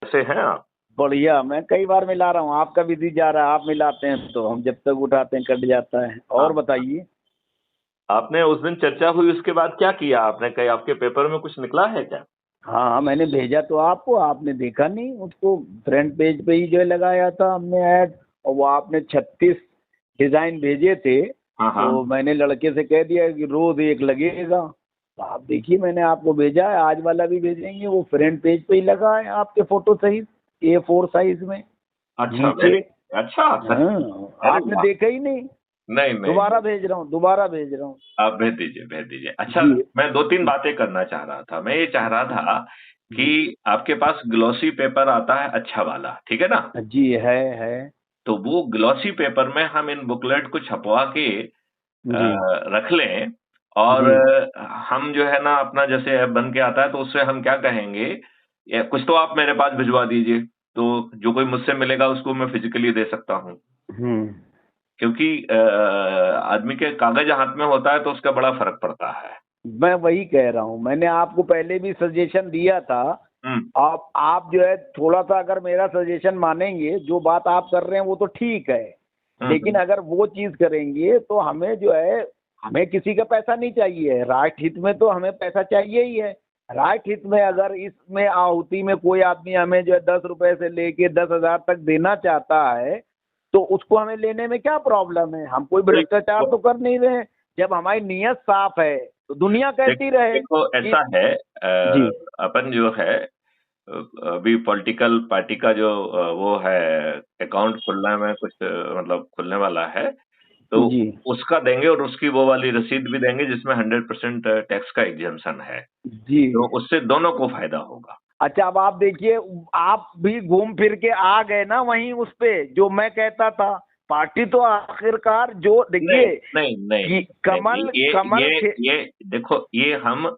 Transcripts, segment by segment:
कैसे हैं आप? बढ़िया। मैं कई बार मिला रहा हूँ, आपका बिजी जा रहा है, आप मिलाते हैं तो हम जब तक उठाते हैं कट जाता है। और आप बताइए। आपने उस दिन चर्चा हुई, उसके बाद क्या किया आपने? कहीं आपके पेपर में कुछ निकला है क्या? हाँ हाँ, मैंने भेजा तो आपको, आपने देखा नहीं उसको। फ्रंट पेज पे ही जो है लगाया था हमने ऐड, और वो आपने 36 डिजाइन भेजे थे। हाँ हाँ। तो मैंने लड़के से कह दिया कि रोज एक लगेगा। तो आप देखिए, मैंने आपको भेजा है, आज वाला भी भेजेंगे, वो फ्रंट पेज पे ही लगा है आपके फोटो सहित, A4 साइज में अच्छा, नीचे। अच्छा सच? हाँ, अरे आपने वाह! देखा ही नहीं। नहीं नहीं दोबारा नहीं। भेज रहा हूँ, दोबारा भेज रहा हूँ। आप भेज दीजिए, भेज दीजिए। अच्छा, जी मैं दो तीन बातें करना चाह रहा था। मैं ये चाह रहा था कि जी आपके पास ग्लॉसी पेपर आता है अच्छा वाला, ठीक है ना? जी, है। तो वो ग्लॉसी पेपर में हम इन बुकलेट को छपवा के जी रख लें। और जी हम जो है ना अपना जैसे ऐप बन के आता है तो उससे हम क्या कहेंगे, कुछ तो आप मेरे पास भिजवा दीजिए, तो जो कोई मुझसे मिलेगा उसको मैं फिजिकली दे सकता हूँ। हम्म। क्योंकि आदमी के कागज हाथ में होता है तो उसका बड़ा फर्क पड़ता है। मैं वही कह रहा हूँ, मैंने आपको पहले भी सजेशन दिया था। हम्म आप जो है थोड़ा सा अगर मेरा सजेशन मानेंगे, जो बात आप कर रहे हैं वो तो ठीक है। लेकिन हम्म। अगर वो चीज करेंगे तो हमें जो है, हमें किसी का पैसा नहीं चाहिए। राष्ट्र हित में तो हमें पैसा चाहिए ही है। राष्ट्र हित में अगर इसमें आहुति में कोई आदमी हमें जो है 10 रुपए से लेके 10,000 तक देना चाहता है, तो उसको हमें लेने में क्या प्रॉब्लम है? हम कोई भ्रष्टाचार देखो तो कर नहीं रहे हैं। जब हमारी नीयत साफ है तो दुनिया कहती रहे देखो कि। ऐसा है, जी अपन जो है अभी पॉलिटिकल पार्टी का जो वो है, अकाउंट खुलने में कुछ मतलब खुलने वाला है, तो जी उसका देंगे और उसकी वो वाली रसीद भी देंगे जिसमें 100% टैक्स का एग्जेम्पशन है। जी। तो उससे दोनों को फायदा होगा। अच्छा, अब आप देखिए, आप भी घूम फिर के आ गए ना वहीं उस पे जो मैं कहता था। पार्टी तो आखिरकार जो नहीं देखिए नहीं नहीं कि नहीं, कमल कमल ये देखो, ये हम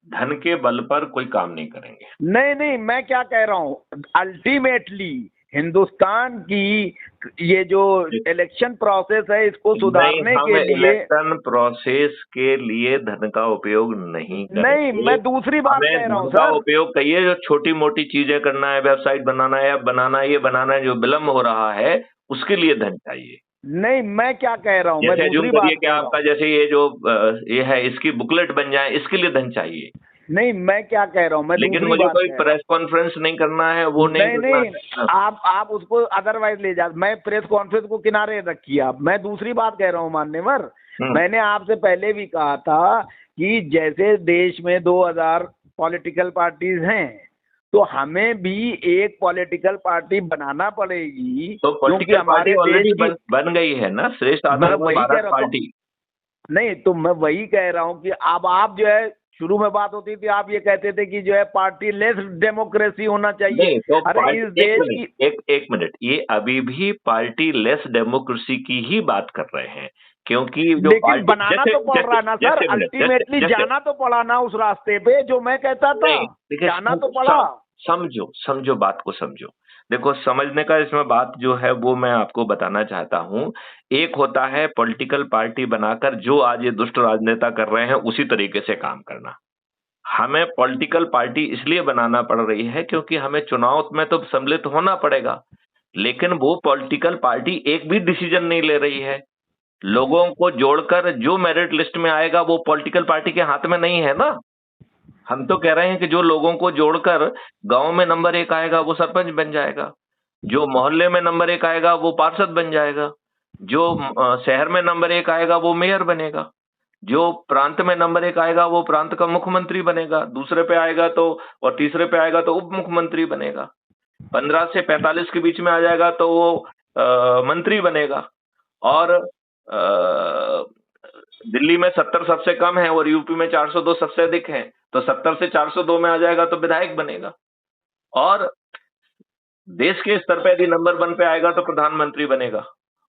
धन के बल पर कोई काम नहीं करेंगे। नहीं नहीं, मैं क्या कह रहा हूँ, अल्टीमेटली हिंदुस्तान की ये जो इलेक्शन प्रोसेस है इसको नहीं, सुधारने हम के लिए। इलेक्शन प्रोसेस के लिए धन का उपयोग नहीं नहीं, करेंगे। मैं दूसरी बात हमें कह रहा हूँ धन का सर। उपयोग कहिए जो छोटी मोटी चीजें करना है, वेबसाइट बनाना है, ऐप बनाना है, ये बनाना है, जो विलम्ब हो रहा है उसके लिए धन चाहिए। नहीं, मैं क्या कह रहा हूँ, मैं जैसे अज्यूम दूसरी करिए बात कि कह रहा हूँ। आपका जैसे ये जो ये है इसकी बुकलेट बन जाए, इसके लिए धन चाहिए। नहीं, मैं क्या कह रहा हूँ, मैं लेकिन दूसरी मुझे बात कोई कह रहा प्रेस हूँ। कॉन्फ्रेंस नहीं करना है, वो नहीं नहीं करना नहीं, है ना। आप उसको अदरवाइज ले जा, मैं प्रेस कॉन्फ्रेंस को किनारे रखिए आप, मैं दूसरी बात कह रहा हूँ मान्यवर। हम्म। मैंने आपसे पहले भी कहा था कि जैसे देश में 2000 पॉलिटिकल पार्टीज हैं, तो हमें भी एक पॉलिटिकल पार्टी बनाना पड़ेगी, तो क्योंकि पॉलिटिकल पार्टी हमारे देश ऑलरेडी की। बन गई है ना, श्रेष्ठ मैं आत्मनिर्भर वही कह भारत रहा हूँ, पार्टी। नहीं तो मैं वही कह रहा हूँ कि अब आप जो है, शुरू में बात होती थी, आप ये कहते थे कि जो है पार्टी लेस डेमोक्रेसी होना चाहिए। नहीं तो अरे पार्टी, इस एक देश की। मिनट, एक मिनट, ये अभी भी पार्टी लेस डेमोक्रेसी की ही बात कर रहे हैं। क्योंकि जो लेकिन पार्टी, बनाना जैसे तो पड़ रहा जैसे है ना सर, जैसे मिनट, जैसे अल्टीमेटली जैसे जाना तो पड़ा ना उस रास्ते पे जो मैं कहता था। नहीं, देखिए जाना तो पड़ा। समझो समझो बात को समझो। देखो, समझने का इसमें बात जो है वो मैं आपको बताना चाहता हूँ। एक होता है पॉलिटिकल पार्टी बनाकर जो आज ये दुष्ट राजनेता कर रहे हैं उसी तरीके से काम करना। हमें पॉलिटिकल पार्टी इसलिए बनाना पड़ रही है क्योंकि हमें चुनाव में तो सम्मिलित होना पड़ेगा। लेकिन वो पॉलिटिकल पार्टी एक भी डिसीजन नहीं ले रही है। लोगों को जोड़कर जो मेरिट लिस्ट में आएगा वो पॉलिटिकल पार्टी के हाथ में नहीं है ना। हम तो कह रहे हैं कि जो लोगों को जोड़कर गांव में नंबर 1 आएगा वो सरपंच बन जाएगा, जो मोहल्ले में नंबर 1 आएगा वो पार्षद बन जाएगा, जो शहर में नंबर 1 आएगा वो मेयर बनेगा, जो प्रांत में नंबर 1 आएगा वो प्रांत का मुख्यमंत्री बनेगा, दूसरे पे आएगा तो और तीसरे पे आएगा तो उप मुख्यमंत्री बनेगा, 15 से 45 के बीच में आ जाएगा तो वो मंत्री बनेगा। और दिल्ली में 70 सबसे कम है और यूपी में 402 सबसे अधिक है, तो 70 से 402 में आ जाएगा तो विधायक बनेगा। और देश के स्तर पे यदि नंबर 1 पे आएगा तो प्रधानमंत्री बनेगा,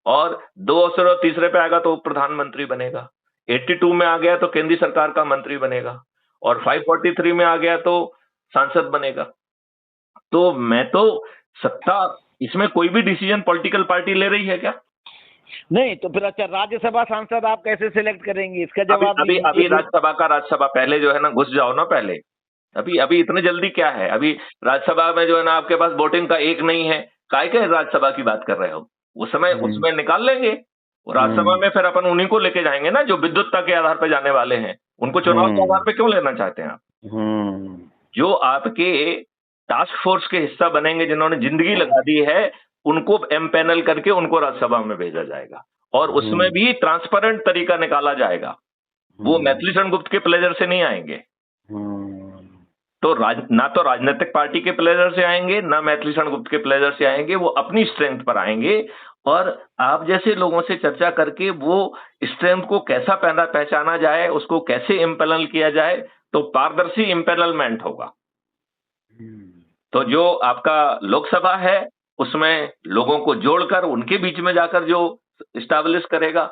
और दो अवसर और तीसरे पे आएगा तो प्रधानमंत्री बनेगा, 82 में आ गया तो केंद्रीय सरकार का मंत्री बनेगा, और 543 में आ गया तो सांसद बनेगा। तो मैं तो सत्ता, इसमें कोई भी डिसीजन पॉलिटिकल पार्टी ले रही है क्या? नहीं तो फिर अच्छा, राज्यसभा सांसद आप कैसे सिलेक्ट करेंगे, इसका अभी जवाब अभी दीजिए अभी राज्यसभा पहले जो है ना, घुस जाओ ना पहले। अभी अभी इतने जल्दी क्या है? अभी राज्यसभा में जो है ना आपके पास वोटिंग का एक नहीं है, काय के राज्यसभा की बात कर रहे हो? उस समय उसमें निकाल लेंगे। राज्यसभा में फिर अपन उन्हीं को लेके जाएंगे ना जो विद्वत्ता के आधार पर जाने वाले हैं। उनको चुनाव के आधार पर क्यों लेना चाहते हैं आप? जो आपके टास्क फोर्स के हिस्सा बनेंगे, जिन्होंने जिंदगी लगा दी है, उनको एमपैनल करके उनको राज्यसभा में भेजा जाएगा और उसमें भी ट्रांसपेरेंट तरीका निकाला जाएगा। वो मैथिली शरण गुप्त के प्लेजर से नहीं आएंगे। तो ना तो राजनीतिक पार्टी के प्लेजर से आएंगे, ना मैथिली शरण गुप्त के प्लेजर से आएंगे। वो अपनी स्ट्रेंथ पर आएंगे और आप जैसे लोगों से चर्चा करके वो स्ट्रेंथ को कैसा पहचाना जाए, उसको कैसे इम्पेनल किया जाए, तो पारदर्शी इम्पेनलमेंट होगा। तो जो आपका लोकसभा है उसमें लोगों को जोड़कर उनके बीच में जाकर जो इस्टेब्लिश करेगा।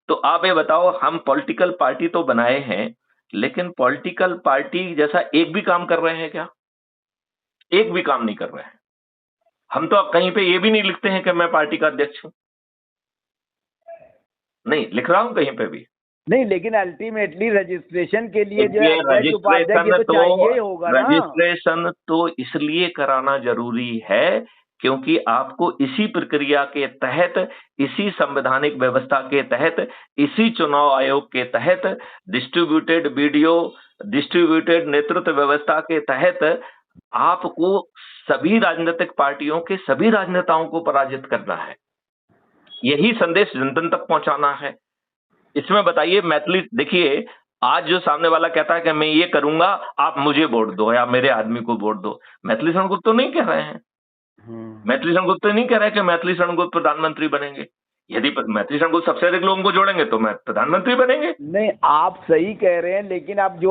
तो आप ये बताओ, हम पॉलिटिकल पार्टी तो बनाए हैं, लेकिन पॉलिटिकल पार्टी जैसा एक भी काम कर रहे हैं क्या? एक भी काम नहीं कर रहे हैं। हम तो कहीं पे ये भी नहीं लिखते हैं कि मैं पार्टी का अध्यक्ष हूं। नहीं लिख रहा हूं कहीं पे भी नहीं, लेकिन अल्टीमेटली रजिस्ट्रेशन के लिए जो है अध्यक्ष उपाध्यक्ष तो चाहिए होगा ना। रजिस्ट्रेशन तो इसलिए कराना जरूरी है क्योंकि आपको इसी प्रक्रिया के तहत, इसी संवैधानिक व्यवस्था के तहत, इसी चुनाव आयोग के तहत, डिस्ट्रीब्यूटेड वीडियो, डिस्ट्रीब्यूटेड नेतृत्व व्यवस्था के तहत आपको सभी राजनीतिक पार्टियों के सभी राजनेताओं को पराजित करना है। यही संदेश जनता तक पहुंचाना है। इसमें बताइए मैथिली, देखिए आज जो सामने वाला कहता है कि मैं ये करूंगा, आप मुझे वोट दो या मेरे आदमी को वोट दो, मैथिली शरण गुप्त तो नहीं कह रहे हैं। मैथिली शरण गुप्त तो नहीं कह रहे कि मैथिली शरण गुप्त प्रधानमंत्री बनेंगे। यदि मैथिली शरण गुप्त सबसे अधिक लोगों को जोड़ेंगे तो मैं प्रधानमंत्री बनेंगे। नहीं, आप सही कह रहे हैं, लेकिन अब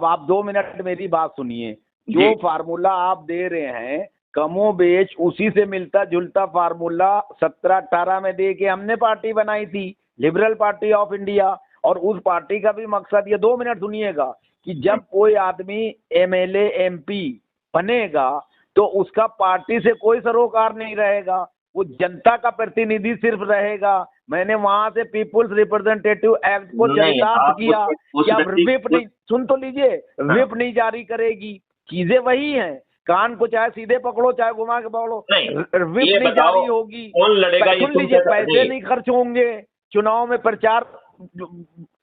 आप 2 मिनट मेरी बात सुनिए। जो फार्मूला आप दे रहे हैं कमोबेश उसी से मिलता जुलता फार्मूला 17-18 में दे के हमने पार्टी बनाई थी, लिबरल पार्टी ऑफ इंडिया। और उस पार्टी का भी मकसद, ये 2 मिनट सुनिएगा, कि जब कोई आदमी एमएलए एमपी बनेगा तो उसका पार्टी से कोई सरोकार नहीं रहेगा, वो जनता का प्रतिनिधि सिर्फ रहेगा। मैंने वहां से पीपुल्स रिप्रेजेंटेटिव एक्ट को चरितार्थ किया। क्या विप नहीं, सुन तो लीजिए, विप नहीं जारी करेगी। चीजें वही हैं, कान को चाहे सीधे पकड़ो चाहे घुमा के पकड़ो, विप नहीं जारी होगी। सुन लीजिए, पैसे नहीं खर्च होंगे चुनाव में। प्रचार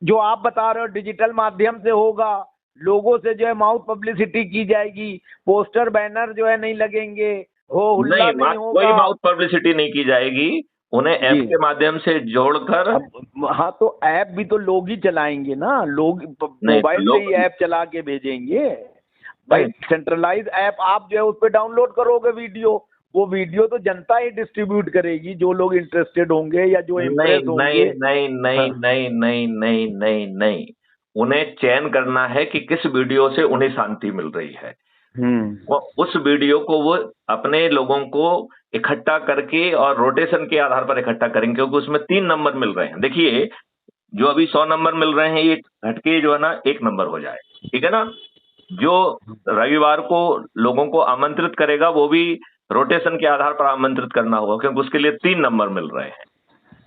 जो आप बता रहे हो डिजिटल माध्यम से होगा, लोगों से जो है माउथ पब्लिसिटी की जाएगी, पोस्टर बैनर जो है नहीं लगेंगे, हो हुल्ला नहीं होगा, कोई माउथ पब्लिसिटी नहीं की जाएगी। उन्हें ऐप के माध्यम से जोड़कर, हाँ तो ऐप भी तो लोग ही चलाएंगे ना, लोग मोबाइल से ही ऐप चला के भेजेंगे भाई। सेंट्रलाइज ऐप आप जो है उस पर डाउनलोड करोगे वीडियो, वो वीडियो तो जनता ही डिस्ट्रीब्यूट करेगी, जो लोग इंटरेस्टेड होंगे या जो इम्प्रेस होंगे। नहीं, उन्हें चयन करना है कि किस वीडियो से उन्हें शांति मिल रही है। वो उस वीडियो को वो अपने लोगों को इकट्ठा करके और रोटेशन के आधार पर इकट्ठा करेंगे, क्योंकि उसमें 3 नंबर मिल रहे हैं। देखिए जो अभी 100 नंबर मिल रहे हैं, ये घटके जो है ना 1 नंबर हो जाए, ठीक है ना। जो रविवार को लोगों को आमंत्रित करेगा वो भी रोटेशन के आधार पर आमंत्रित करना होगा, क्योंकि उसके लिए 3 नंबर मिल रहे हैं।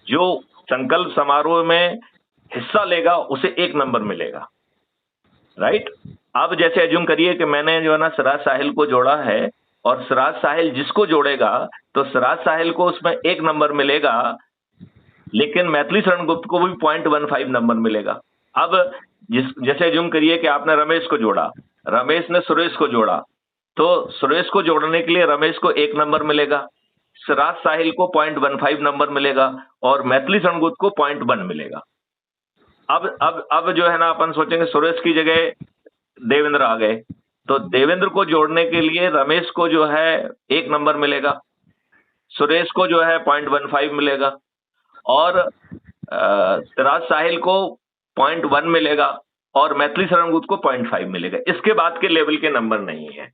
जो संकल्प समारोह में हिस्सा लेगा उसे 1 नंबर मिलेगा, राइट। अब जैसे एज्यूम करिए कि मैंने जो है ना सिराज साहिल को जोड़ा है, और सिराज साहिल जिसको जोड़ेगा तो सिराज साहिल को उसमें 1 नंबर मिलेगा, लेकिन मैथिली शरण गुप्त को भी 0.15 नंबर मिलेगा। अब जैसे एज्यूम करिए कि आपने रमेश को जोड़ा, रमेश ने सुरेश को जोड़ा, तो सुरेश को जोड़ने के लिए रमेश को 1 नंबर मिलेगा, सिराज साहिल को 0.15 नंबर मिलेगा और मैथिली शरण गुप्त को 0.1 मिलेगा। अब जो है ना अपन सोचेंगे सुरेश की जगह देवेंद्र आ गए, तो देवेंद्र को जोड़ने के लिए रमेश को जो है 1 नंबर मिलेगा, सुरेश को जो है 0.15 मिलेगा और सिराज साहिल को 0.1 मिलेगा और मैथिली शरण गुप्त को 0.5 मिलेगा। इसके बाद के लेवल के नंबर नहीं है।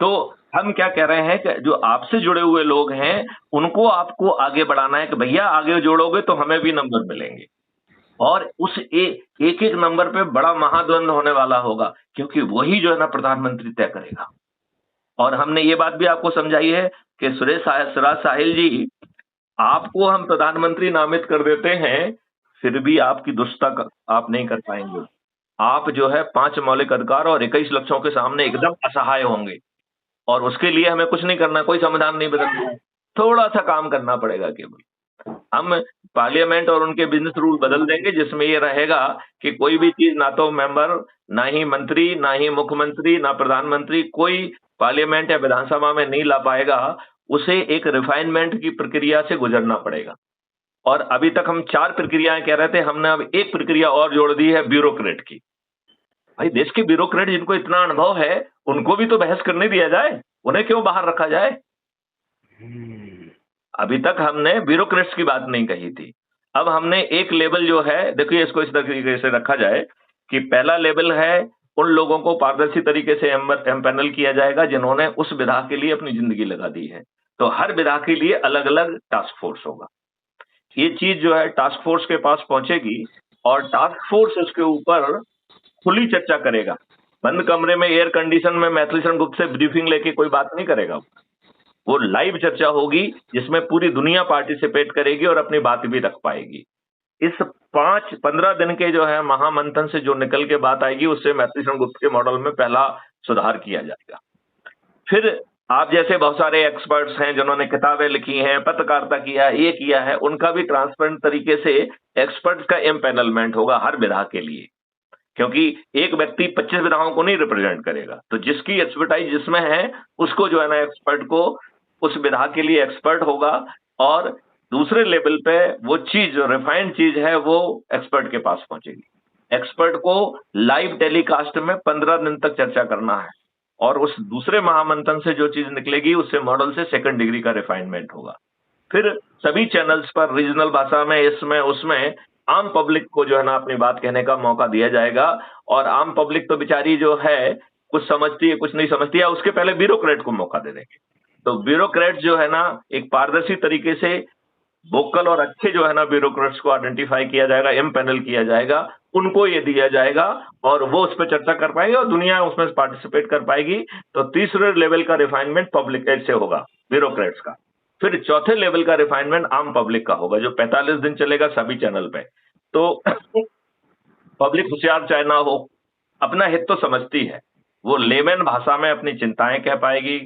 तो हम क्या कह रहे हैं कि जो आपसे जुड़े हुए लोग हैं उनको आपको आगे बढ़ाना है कि भैया आगे जोड़ोगे तो हमें भी नंबर मिलेंगे, और उस एक एक नंबर पे बड़ा महाद्वंद होने वाला होगा, क्योंकि वही जो है ना प्रधानमंत्री तय करेगा। और हमने ये बात भी आपको समझाई है कि सिराज साहिल जी, आपको हम प्रधानमंत्री नामित कर देते हैं, फिर भी आपकी दुष्टता आप नहीं कर पाएंगे। आप जो है 5 मौलिक अधिकार और 21 लक्षों के सामने एकदम असहाय होंगे। और उसके लिए हमें कुछ नहीं करना, कोई संविधान नहीं बदलना है, थोड़ा सा काम करना पड़ेगा केवल। हम पार्लियामेंट और उनके बिजनेस रूल बदल देंगे, जिसमें ये रहेगा कि कोई भी चीज ना तो मेंबर, ना ही मंत्री, ना ही मुख्यमंत्री, ना प्रधानमंत्री, कोई पार्लियामेंट या विधानसभा में नहीं ला पाएगा। उसे एक रिफाइनमेंट की प्रक्रिया से गुजरना पड़ेगा। और अभी तक हम 4 प्रक्रियाएं कह रहे थे, हमने अब एक प्रक्रिया और जोड़ दी है, ब्यूरोक्रेट की। भाई देश के ब्यूरोक्रेट जिनको इतना अनुभव है, उनको भी तो बहस करने दिया जाए, उन्हें क्यों बाहर रखा जाए? अभी तक हमने ब्यूरोक्रेट्स की बात नहीं कही थी। अब हमने एक लेवल जो है, देखिए इसको इस तरीके से रखा जाए कि पहला लेवल है, उन लोगों को पारदर्शी तरीके से एम्पैनल किया जाएगा जिन्होंने उस विधा के लिए अपनी जिंदगी लगा दी है। तो हर विधा के लिए अलग अलग टास्क फोर्स होगा। ये चीज जो है टास्क फोर्स के पास पहुंचेगी और टास्क फोर्स उसके ऊपर खुली चर्चा करेगा। बंद कमरे में एयर कंडीशन में मैथिली शरण गुप्त से ब्रीफिंग लेके कोई बात नहीं करेगा। वो लाइव चर्चा होगी जिसमें पूरी दुनिया पार्टिसिपेट करेगी और अपनी बात भी रख पाएगी। इस 5-15 दिन के जो है महामंथन से जो निकल के बात आएगी, उससे मैथिली शरण गुप्त के मॉडल में पहला सुधार किया जाएगा। फिर आप जैसे बहुत सारे एक्सपर्ट्स हैं जिन्होंने किताबें लिखी हैं, पत्रकारिता किया है, ये किया है, उनका भी ट्रांसपेरेंट तरीके से एक्सपर्ट्स का एम्पैनलमेंट होगा हर विधा के लिए। क्योंकि एक व्यक्ति 25 विधाओं को नहीं रिप्रेजेंट करेगा, तो जिसकी एक्सपर्टाइज जिसमें है उसको जो है ना, एक्सपर्ट को उस विधा के लिए एक्सपर्ट होगा। और दूसरे लेवल पे वो चीज जो रिफाइंड चीज है वो एक्सपर्ट के पास पहुंचेगी। एक्सपर्ट को लाइव टेलीकास्ट में 15 दिन तक चर्चा करना है और उस दूसरे महामंथन से जो चीज निकलेगी उससे मॉडल से सेकंड डिग्री का रिफाइनमेंट होगा। फिर सभी चैनल्स पर रीजनल भाषा में, इसमें उसमें आम पब्लिक को जो है ना अपनी बात कहने का मौका दिया जाएगा। और आम पब्लिक तो बेचारी जो है कुछ समझती है कुछ नहीं समझती है, उसके पहले ब्यूरोक्रेट को मौका दे देंगे। तो ब्यूरोक्रेट जो है ना एक पारदर्शी तरीके से वोकल और अच्छे जो है ना ब्यूरोक्रेट्स को आइडेंटिफाई किया जाएगा, एम्पैनल किया जाएगा, उनको ये दिया जाएगा और वो उस पर चर्चा कर पाएंगे और दुनिया उसमें पार्टिसिपेट कर पाएगी। तो तीसरे लेवल का रिफाइनमेंट पब्लिक एड से होगा, ब्यूरोक्रेट्स का। फिर चौथे लेवल का रिफाइनमेंट आम पब्लिक का होगा, जो 45 दिन चलेगा सभी चैनल पे। तो पब्लिक होशियार चाहे ना हो, अपना हित तो समझती है, वो लेमन भाषा में अपनी चिंताएं कह पाएगी,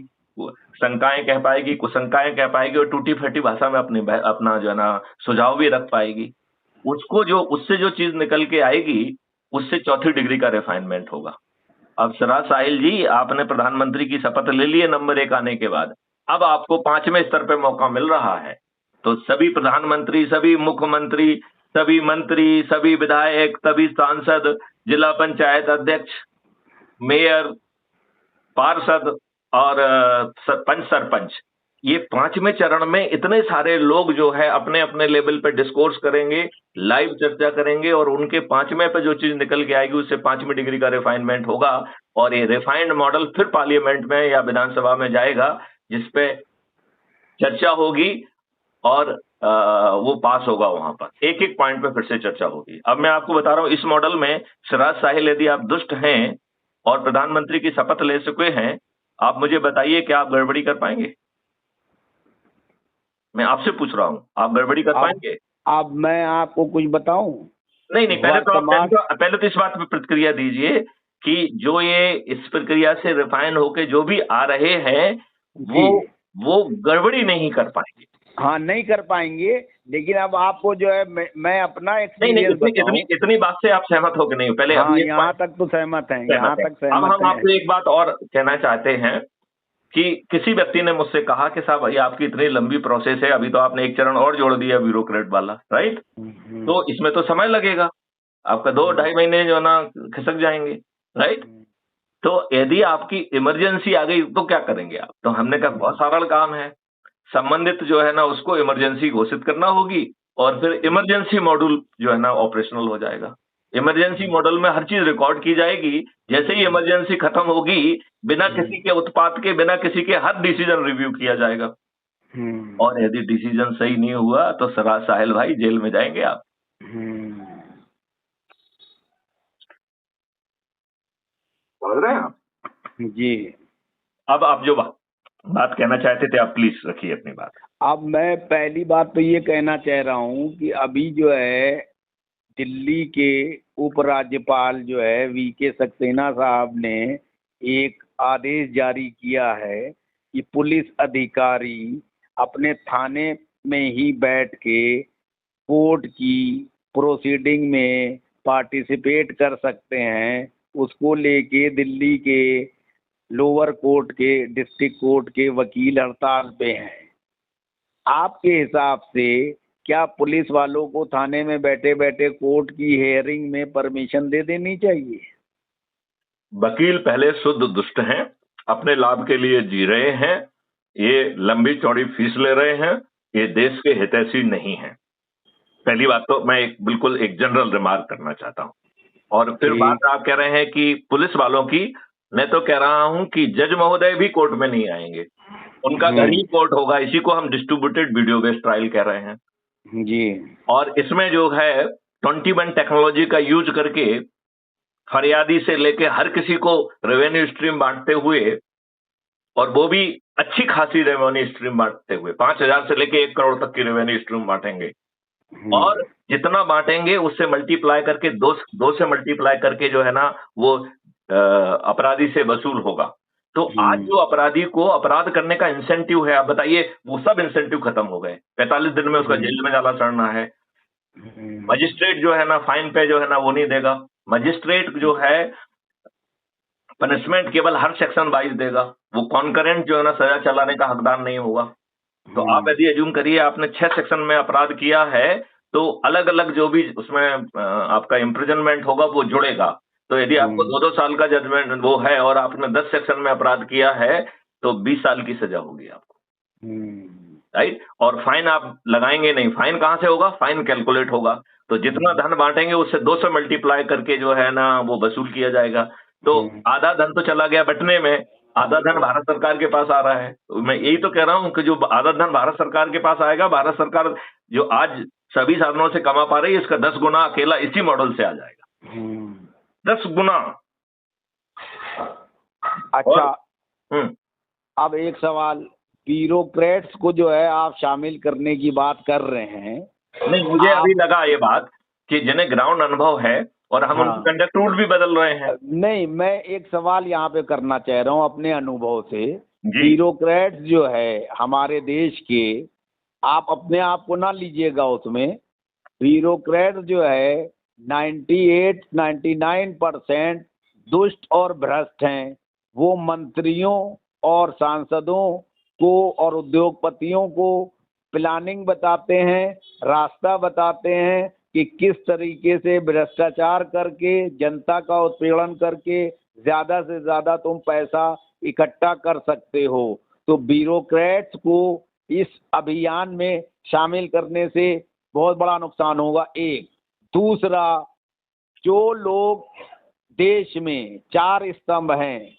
शंकाएं कह पाएगी, कुशंकाएं कह पाएगी और टूटी फटी भाषा में अपना जो है ना सुझाव भी रख पाएगी। उसको जो उससे जो चीज निकल के आएगी उससे चौथी डिग्री का रिफाइनमेंट होगा। अब सराज साहिल जी, आपने प्रधानमंत्री की शपथ ले ली है नंबर 1 आने के बाद, अब आपको 5वें स्तर पे मौका मिल रहा है। तो सभी प्रधानमंत्री, सभी मुख्यमंत्री, सभी मंत्री, सभी विधायक, सभी सांसद, जिला पंचायत अध्यक्ष, मेयर, पार्षद और पंच सरपंच, ये 5वें चरण में इतने सारे लोग जो है अपने अपने लेवल पे डिस्कोर्स करेंगे, लाइव चर्चा करेंगे और उनके 5वें पे जो चीज निकल के आएगी उससे 5वीं डिग्री का रिफाइनमेंट होगा। और ये रिफाइंड मॉडल फिर पार्लियामेंट में या विधानसभा में जाएगा, जिसपे चर्चा होगी और वो पास होगा। वहां पर एक एक पॉइंट पे फिर से चर्चा होगी। अब मैं आपको बता रहा हूं, इस मॉडल में सिराज साहिल, यदि आप दुष्ट हैं और प्रधानमंत्री की शपथ ले चुके हैं, आप मुझे बताइए क्या आप गड़बड़ी कर पाएंगे? मैं आपसे पूछ रहा हूं, आप गड़बड़ी कर पाएंगे? अब मैं आपको कुछ बताऊं? नहीं नहीं, पहले तो इस बात पे प्रतिक्रिया दीजिए कि जो ये इस प्रक्रिया से रिफाइन होके जो भी आ रहे हैं वो गड़बड़ी नहीं कर पाएंगे। हाँ, नहीं कर पाएंगे, लेकिन अब आपको जो है मैं अपना एक्सपीरियंस नहीं, इतनी बात से आप सहमत हो कि नहीं? पहले हाँ, यहाँ तक तो सहमत हैं, यहाँ तक सहमत हैं। अब हम आपसे एक बात और कहना चाहते हैं कि किसी व्यक्ति ने मुझसे कहा कि साहब भाई आपकी इतनी लंबी प्रोसेस है, अभी तो आपने एक चरण और जोड़ दिया ब्यूरोक्रेट वाला, राइट? तो इसमें तो समय लगेगा, आपका 2-2.5 महीने जो है ना खिसक जाएंगे, राइट? तो यदि आपकी इमरजेंसी आ गई तो क्या करेंगे आप? तो हमने कहा बहुत सरल काम है, संबंधित जो है ना उसको इमरजेंसी घोषित करना होगी और फिर इमरजेंसी मॉड्यूल जो है ना ऑपरेशनल हो जाएगा। इमरजेंसी मॉडल में हर चीज रिकॉर्ड की जाएगी, जैसे ही इमरजेंसी खत्म होगी बिना किसी के उत्पात के, बिना किसी के हर डिसीजन रिव्यू किया जाएगा। और यदि डिसीजन सही नहीं हुआ तो सराज साहिल भाई जेल में जाएंगे आप। समझ रहे हैं आप? जी। अब आप जो बात कहना चाहते थे आप प्लीज रखिए अपनी बात। अब मैं पहली बात तो ये कहना चाह रहा हूँ कि अभी जो है दिल्ली के उपराज्यपाल जो है वीके सक्सेना साहब ने एक आदेश जारी किया है कि पुलिस अधिकारी अपने थाने में ही बैठ के कोर्ट की प्रोसीडिंग में पार्टिसिपेट कर सकते हैं। उसको लेके दिल्ली के लोअर कोर्ट के डिस्ट्रिक्ट कोर्ट के वकील हड़ताल पे हैं। आपके हिसाब से क्या पुलिस वालों को थाने में बैठे बैठे कोर्ट की हेयरिंग में परमिशन दे देनी चाहिए? वकील पहले शुद्ध दुष्ट हैं, अपने लाभ के लिए जी रहे हैं, ये लंबी चौड़ी फीस ले रहे हैं, ये देश के हितैषी नहीं हैं। पहली बात तो मैं बिल्कुल एक जनरल रिमार्क करना चाहता हूं। और फिर बात आप कह रहे हैं कि पुलिस वालों की, मैं तो कह रहा हूं कि जज महोदय भी कोर्ट में नहीं आएंगे, उनका घर ही कोर्ट होगा। इसी को हम डिस्ट्रीब्यूटेड वीडियो बेस्ड ट्रायल कह रहे हैं जी। और इसमें जो है 21 टेक्नोलॉजी का यूज करके फरियादी से लेके हर किसी को रेवेन्यू स्ट्रीम बांटते हुए, और वो भी अच्छी खासी रेवेन्यू स्ट्रीम बांटते हुए 5,000 से लेके 1 करोड़ तक की रेवेन्यू स्ट्रीम बांटेंगे। और जितना बांटेंगे उससे मल्टीप्लाई करके दो से मल्टीप्लाई करके जो है ना वो अपराधी से वसूल होगा। तो आज जो अपराधी को अपराध करने का इंसेंटिव है, आप बताइए, वो सब इंसेंटिव खत्म हो गए। 45 दिन में उसका जेल में जाला चढ़ना है। मजिस्ट्रेट जो है ना फाइन पे जो है ना वो नहीं देगा। मजिस्ट्रेट जो है पनिशमेंट केवल हर सेक्शन वाइज देगा, वो कॉन्करेंट जो है ना सजा चलाने का हकदार नहीं होगा। तो आप यदि एज्यूम करिए आपने 6 सेक्शन में अपराध किया है, तो अलग अलग जो भी उसमें आपका इम्प्रिजनमेंट होगा वो जुड़ेगा। तो यदि आपको 2-2 साल का जजमेंट वो है और आपने 10 सेक्शन में अपराध किया है तो 20 साल की सजा होगी आपको, राइट। और फाइन आप लगाएंगे नहीं, फाइन कहां से होगा? फाइन कैलकुलेट होगा। तो जितना धन बांटेंगे उससे 2 से मल्टीप्लाई करके जो है ना वो वसूल किया जाएगा। तो आधा धन तो चला गया बटने में, आधा धन भारत सरकार के पास आ रहा है। तो मैं यही तो कह रहा हूं कि जो आधा धन भारत सरकार के पास आएगा, भारत सरकार जो आज सभी साधनों से कमा पा रही है, इसका 10 गुना अकेला इसी मॉडल से आ जाएगा। 10 गुना। अच्छा, अब एक सवाल, ब्यूरोक्रेट्स को जो है आप शामिल करने की बात कर रहे हैं। नहीं, मुझे अभी लगा ये बात कि जिन्हें ग्राउंड अनुभव है और हम उनके कंडक्ट रूल भी बदल रहे हैं। नहीं, मैं एक सवाल यहाँ पे करना चाह रहा हूँ अपने अनुभव से। ब्यूरोक्रेट्स जो है हमारे देश के, आप अपने आप को ना लीजिएगा उसमें, ब्यूरोक्रेट्स जो है 98-99% दुष्ट और भ्रष्ट हैं। वो मंत्रियों और सांसदों को और उद्योगपतियों को प्लानिंग बताते हैं, रास्ता बताते हैं कि किस तरीके से भ्रष्टाचार करके, जनता का उत्पीड़न करके ज्यादा से ज्यादा तुम पैसा इकट्ठा कर सकते हो। तो ब्यूरोक्रेट्स को इस अभियान में शामिल करने से बहुत बड़ा नुकसान होगा, एक। दूसरा, जो लोग देश में 4 स्तंभ हैं,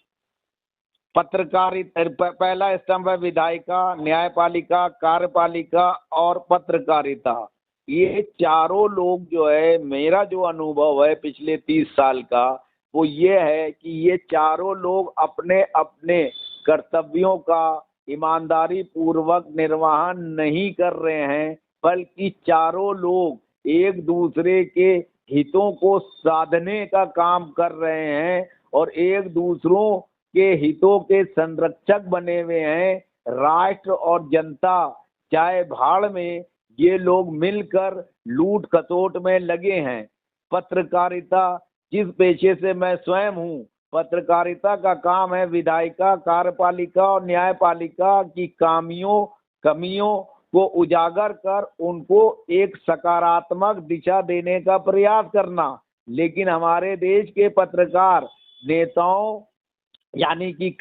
पत्रकारिता, पहला स्तंभ है विधायिका, न्यायपालिका, कार्यपालिका और पत्रकारिता। ये चारों लोग जो है, मेरा जो अनुभव है पिछले 30 साल का, वो ये है कि ये चारों लोग अपने अपने कर्तव्यों का ईमानदारी पूर्वक निर्वहन नहीं कर रहे हैं, बल्कि चारों लोग एक दूसरे के हितों को साधने का काम कर रहे हैं और एक दूसरों के हितों के संरक्षक बने हुए हैं। राष्ट्र और जनता चाहे भाड़ में, ये लोग मिलकर लूट खसोट में लगे हैं। पत्रकारिता, जिस पेशे से मैं स्वयं हूँ, पत्रकारिता का काम है विधायिका, कार्यपालिका और न्यायपालिका की कमियों को उजागर कर उनको एक सकारात्मक दिशा देने का प्रयास करना। लेकिन हमारे देश के पत्रकार नेताओं यानी कि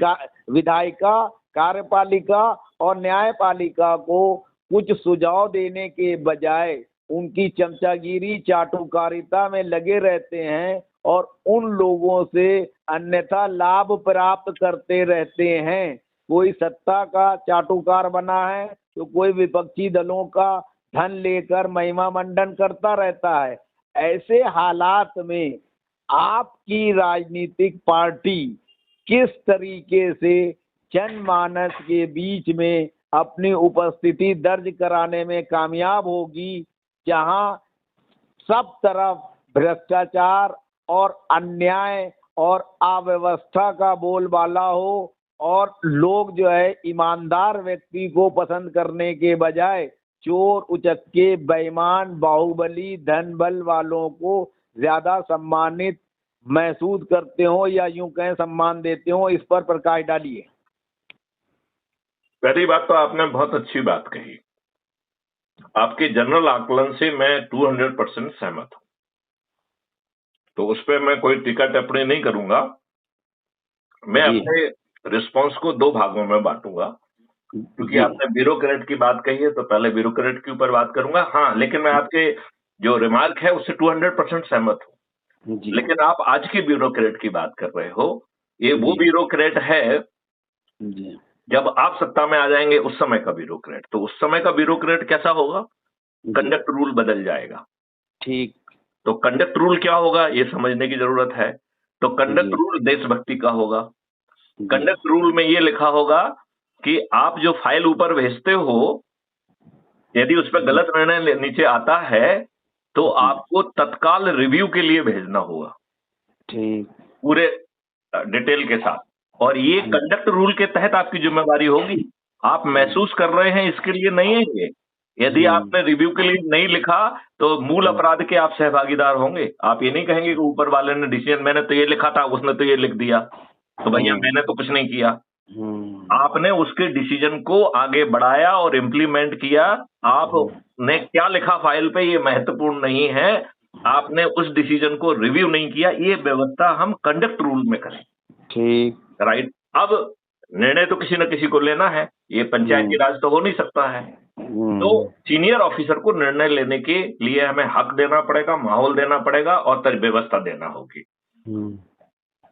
विधायिका, कार्यपालिका और न्यायपालिका को कुछ सुझाव देने के बजाय उनकी चमचागिरी, चाटुकारिता में लगे रहते हैं और उन लोगों से अन्यथा लाभ प्राप्त करते रहते हैं। कोई सत्ता का चाटुकार बना है तो कोई विपक्षी दलों का धन लेकर महिमा मंडन करता रहता है। ऐसे हालात में आपकी राजनीतिक पार्टी किस तरीके से जनमानस के बीच में अपनी उपस्थिति दर्ज कराने में कामयाब होगी, जहां सब तरफ भ्रष्टाचार और अन्याय और अव्यवस्था का बोलबाला हो और लोग जो है ईमानदार व्यक्ति को पसंद करने के बजाय चोर उचक्के बेईमान बाहुबली धन बल वालों को ज्यादा सम्मानित महसूस करते हो या यूं कहें सम्मान देते हो, इस पर प्रकाश डालिए। पहली बात तो आपने बहुत अच्छी बात कही। आपके जनरल आकलन से मैं 200% सहमत हूं, तो उस पर मैं कोई टीका टिप्पणी नहीं करूंगा। मैं अपने रिस्पॉन्स को दो भागों में बांटूंगा, क्योंकि आपने ब्यूरोक्रेट की बात कही है तो पहले ब्यूरोक्रेट के ऊपर बात करूंगा। हाँ, लेकिन मैं आपके जो रिमार्क है उससे 200% सहमत हूँ। लेकिन आप आज की ब्यूरोक्रेट की बात कर रहे हो, ये वो ब्यूरोक्रेट है जब आप सत्ता में आ जाएंगे उस समय का ब्यूरोक्रेट। तो उस समय का ब्यूरोक्रेट कैसा होगा? कंडक्ट रूल बदल जाएगा। ठीक। तो कंडक्ट रूल क्या होगा ये समझने की जरूरत है। तो कंडक्ट रूल देशभक्ति का होगा। कंडक्ट रूल में ये लिखा होगा कि आप जो फाइल ऊपर भेजते हो, यदि उस पर गलत निर्णय नीचे आता है तो आपको तत्काल रिव्यू के लिए भेजना होगा, ठीक, पूरे डिटेल के साथ। और ये कंडक्ट रूल के तहत आपकी जिम्मेदारी होगी। आप महसूस कर रहे हैं इसके लिए नहीं है ये। यदि आपने रिव्यू के लिए नहीं लिखा तो मूल अपराध के आप सहभागीदार होंगे। आप ये नहीं कहेंगे कि ऊपर वाले ने डिसीजन, मैंने तो ये लिखा था उसने तो ये लिख दिया, तो भैया मैंने तो कुछ नहीं किया। आपने उसके डिसीजन को आगे बढ़ाया और इम्प्लीमेंट किया। आपने क्या लिखा फाइल पे ये महत्वपूर्ण नहीं है, आपने उस डिसीजन को रिव्यू नहीं किया। ये व्यवस्था हम कंडक्ट रूल में करें, ठीक, राइट। अब निर्णय तो किसी न किसी को लेना है, ये पंचायती राज तो हो नहीं सकता है। तो सीनियर ऑफिसर को निर्णय लेने के लिए हमें हक देना पड़ेगा, माहौल देना पड़ेगा और व्यवस्था देना होगी।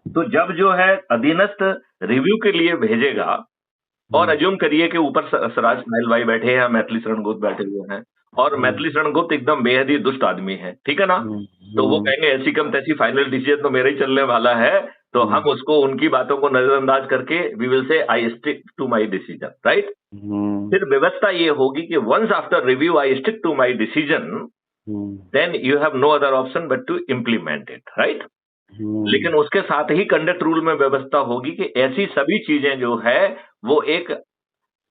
तो जब जो है अधीनस्थ रिव्यू के लिए भेजेगा, और अज्यूम करिए कि ऊपर सराज स्माइल भाई बैठे हैं, मैथिली शरण गुप्त बैठे हुए हैं, और मैथिली शरण गुप्त एकदम बेहद ही दुष्ट आदमी है, ठीक है ना। तो वो कहेंगे ऐसी कम तैसी फाइनल डिसीजन तो मेरा ही चलने वाला है, तो हम उसको उनकी बातों को नजरअंदाज करके we will say I stick to my decision, right. फिर व्यवस्था ये होगी कि once after review I stick to my decision, then you have no other option but to implement it, right. लेकिन उसके साथ ही कंडक्ट रूल में व्यवस्था होगी कि ऐसी सभी चीजें जो है वो एक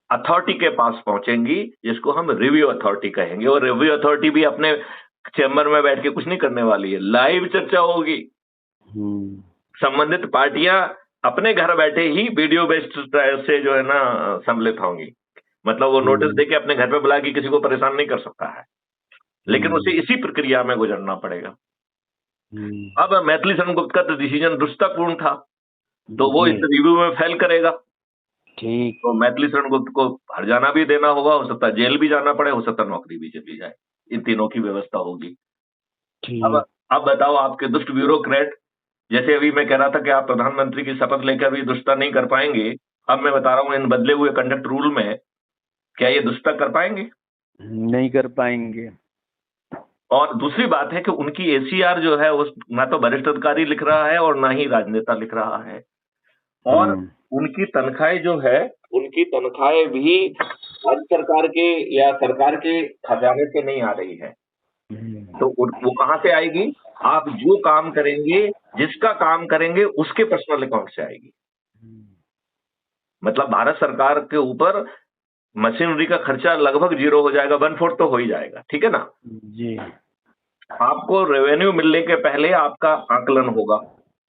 अथॉरिटी के पास पहुंचेंगी जिसको हम रिव्यू अथॉरिटी कहेंगे। और रिव्यू अथॉरिटी भी अपने चैम्बर में बैठ के कुछ नहीं करने वाली है, लाइव चर्चा होगी। संबंधित पार्टियां अपने घर बैठे ही वीडियो बेस्ड से जो है ना सम्मिलित होंगी। मतलब वो नोटिस देके अपने घर पे बुला के किसी को परेशान नहीं कर सकता है, लेकिन उसे इसी प्रक्रिया में गुजरना पड़ेगा। अब मैथिली शरण गुप्त का तो डिसीजन दुष्टतापूर्ण था, तो वो इस रिव्यू में फेल करेगा, ठीक। तो मैथिली शरण गुप्त को हर जाना भी देना होगा, हो सकता है जेल भी जाना पड़े, हो सकता है नौकरी भी चली जाए। इन तीनों की व्यवस्था होगी। अब बताओ आपके दुष्ट ब्यूरोक्रेट, जैसे अभी मैं कह रहा था कि आप प्रधानमंत्री की शपथ लेकर भी दुष्टता नहीं कर पाएंगे, अब मैं बता रहा हूं इन बदले हुए कंडक्ट रूल में क्या ये दुष्टता कर पाएंगे? नहीं कर पाएंगे। और दूसरी बात है कि उनकी एसीआर जो है उस ना तो वरिष्ठ अधिकारी लिख रहा है और ना ही राजनेता लिख रहा है, और उनकी तनख्वाहें जो है, उनकी तनख्वाहें भी राज्य सरकार के या सरकार के खजाने से नहीं आ रही है। तो वो कहां से आएगी? आप जो काम करेंगे, जिसका काम करेंगे उसके पर्सनल अकाउंट से आएगी। मतलब भारत सरकार के ऊपर मशीनरी का खर्चा लगभग 0 हो जाएगा, 1/4 तो हो ही जाएगा, ठीक है ना जी। आपको रेवेन्यू मिलने के पहले आपका आकलन होगा,